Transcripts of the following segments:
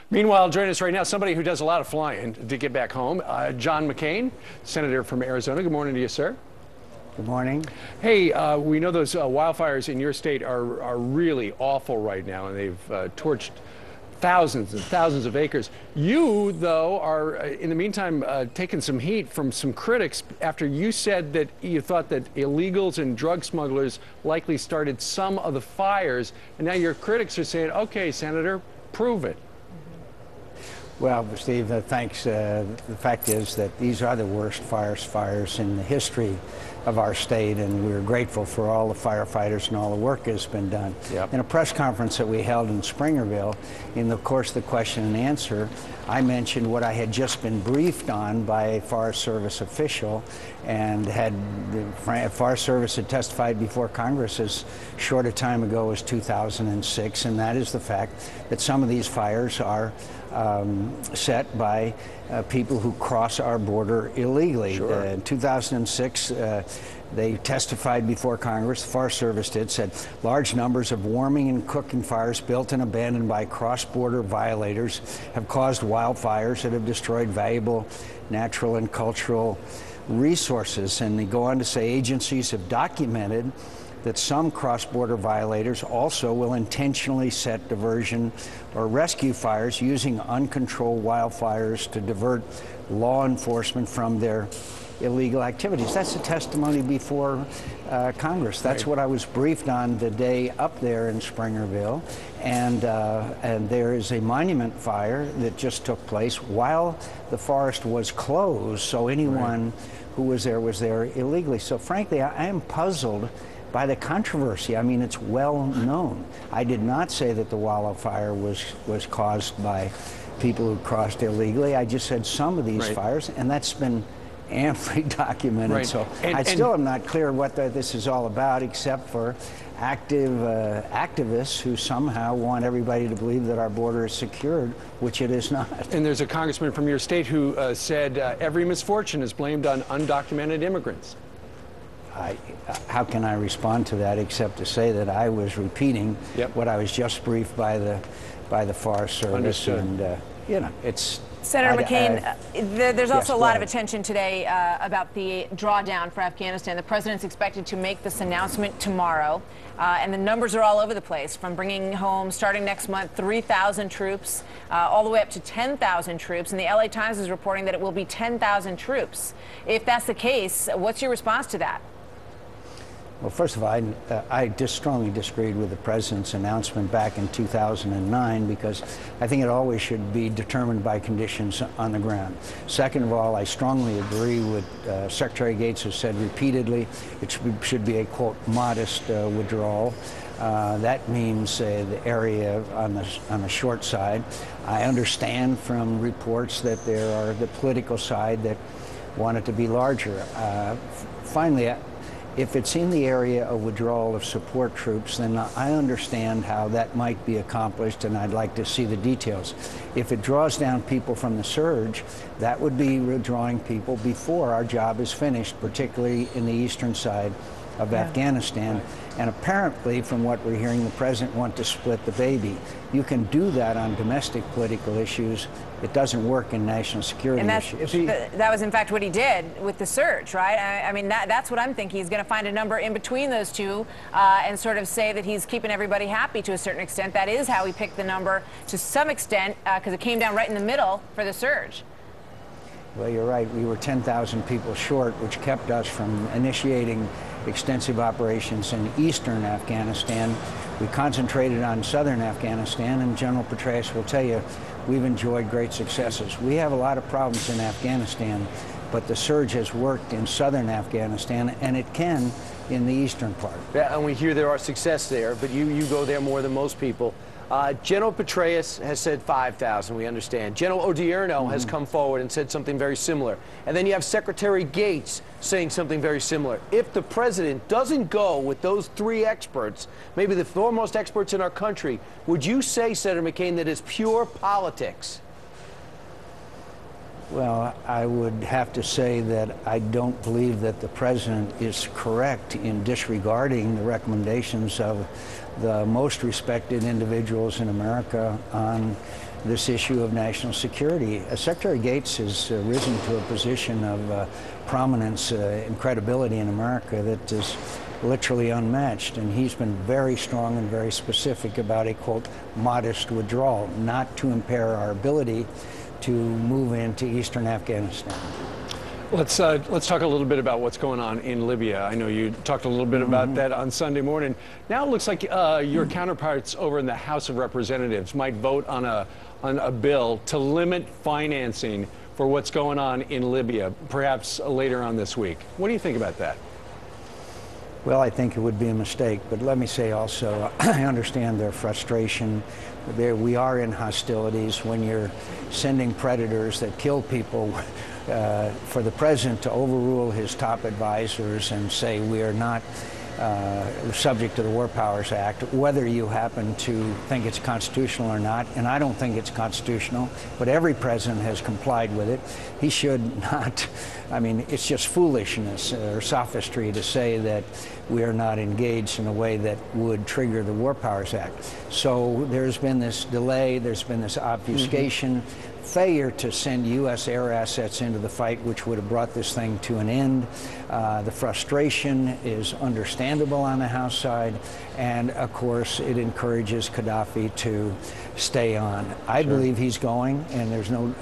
Meanwhile, joining us right now, somebody who does a lot of flying to get back home, John McCAIN, Senator from Arizona. Good morning to you, sir. Good morning. Hey, we know those wildfires in your state are really awful right now, and they've torched thousands and thousands of acres. You, though, are, in the meantime, taking some heat from some critics after you said that you thought that illegals and drug smugglers likely started some of the fires, and now your critics are saying, okay, Senator, prove it. Well, Steve, thanks. The fact is that these are the worst fires in the history of our state, and we're grateful for all the firefighters and all the work that's been done. Yep. In a press conference that we held in Springerville, in the course of the question and answer, I mentioned what I had just been briefed on by a Forest Service official, and the Forest Service had testified before Congress as short a time ago as 2006, and that is the fact that some of these fires are set by people who cross our border illegally. Sure. In 2006, they testified before Congress, the Forest Service said large numbers of warming and cooking fires built and abandoned by cross-border violators have caused wildfires that have destroyed valuable natural and cultural resources. And they go on to say agencies have documented that some cross-border violators also will intentionally set diversion or rescue fires using uncontrolled wildfires to divert law enforcement from their illegal activities. That's a testimony before Congress. That's right. What I was briefed on the day up there in Springerville, and there is a monument fire that just took place while the forest was closed, so anyone who was there illegally. So frankly, I am puzzled by the controversy. I mean, it's well known. I did not say that the wildfire was caused by people who crossed illegally. I just said some of these fires, and that's been amply documented. Right. So I still am not clear what this is all about, except for activists who somehow want everybody to believe that our border is secured, which it is not. And there's a congressman from your state who said every misfortune is blamed on undocumented immigrants. How can I respond to that except to say that I was repeating what I was just briefed by the Forest Service. Understood. And you know, it's Senator McCAIN, there's also a lot of attention today about the drawdown for Afghanistan. The president's expected to make this announcement tomorrow, and the numbers are all over the place, from bringing home, starting next month, 3,000 troops, all the way up to 10,000 troops. And the LA Times is reporting that it will be 10,000 troops. If that's the case, what's your response to that? Well, first of all, I strongly disagreed with the president's announcement back in 2009, because I think it always should be determined by conditions on the ground. Second of all, I strongly agree with Secretary Gates, who said repeatedly it should be a, quote, modest withdrawal. That means the area on the short side. I understand from reports that there are the political side that want it to be larger. Finally, if it's in the area of withdrawal of support troops, then I understand how that might be accomplished, and I'd like to see the details. If it draws down people from the surge, that would be withdrawing people before our job is finished, particularly in the eastern side of Afghanistan. And apparently, from what we're hearing, the president wants to split the baby. You can do that on domestic political issues. It doesn't work in national security issues. That was, in fact, what he did with the surge, right? I mean, that's what I'm thinking. He's going to find a number in between those two and sort of say that he's keeping everybody happy to a certain extent. That is how he picked the number to some extent, because it came down right in the middle for the surge. Well, you're right. We were 10,000 people short, which kept us from initiating extensive operations in eastern Afghanistan. We concentrated on southern Afghanistan, and General Petraeus will tell you we've enjoyed great successes. We have a lot of problems in Afghanistan, but the surge has worked in southern Afghanistan, and it can in the eastern part. Yeah, and we hear there are success there, but you go there more than most people. General Petraeus has said 5,000, we understand. General Odierno has come forward and said something very similar. And then you have Secretary Gates saying something very similar. If the president doesn't go with those three experts, maybe the foremost experts in our country, would you say, Senator McCAIN, that it's pure politics? Well, I would have to say that I don't believe that the president is correct in disregarding the recommendations of the most respected individuals in America on this issue of national security. Secretary Gates has risen to a position of prominence and credibility in America that is literally unmatched, and he's been very strong and very specific about a, quote, modest withdrawal, not to impair our ability to move into eastern Afghanistan. Let's talk a little bit about what's going on in Libya. I know you talked a little bit about that on Sunday morning. Now it looks like your counterparts over in the House of Representatives might vote on a bill to limit financing for what's going on in Libya, perhaps later on this week. What do you think about that? Well, I think it would be a mistake, but let me say also, I understand their frustration. We are in hostilities. When you're sending predators that kill people, for the president to overrule his top advisors and say we are not subject to the War Powers Act, whether you happen to think it's constitutional or not, and I don't think it's constitutional, but every president has complied with it. He should not. I mean, it's just foolishness or sophistry to say that we are not engaged in a way that would trigger the War Powers Act. So there's been this delay, there's been this obfuscation, failure to send U.S. air assets into the fight, which would have brought this thing to an end. The frustration is understandable on the House side, and of course it encourages Gaddafi to stay on. I believe he's going, and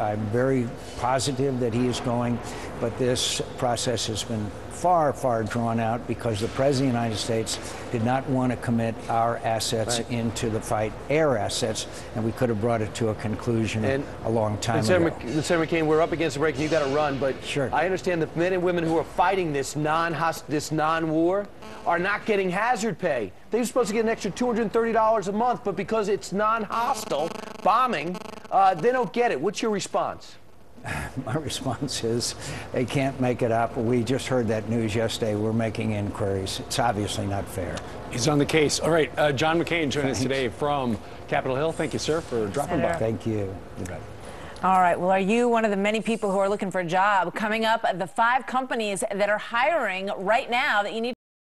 I'm very positive that he is going, but this process has been far, far drawn out because the President of the United States did not want to commit our assets into the fight, air assets, and we could have brought it to a conclusion a long time ago. Senator McCain, we're up against the break and you've got to run, but sure. I understand the men and women who are fighting this non-war are not getting hazard pay. They're supposed to get an extra $230 a month, but because it's non-hostile bombing, they don't get it. What's your response? My response is they can't make it up. We just heard that news yesterday. We're making inquiries. It's obviously not fair. He's on the case. All right, John McCain joining us today from Capitol Hill. Thank you, sir, for dropping by. Thank you. All right. Well, are you one of the many people who are looking for a job? Coming up, the 5 companies that are hiring right now that you need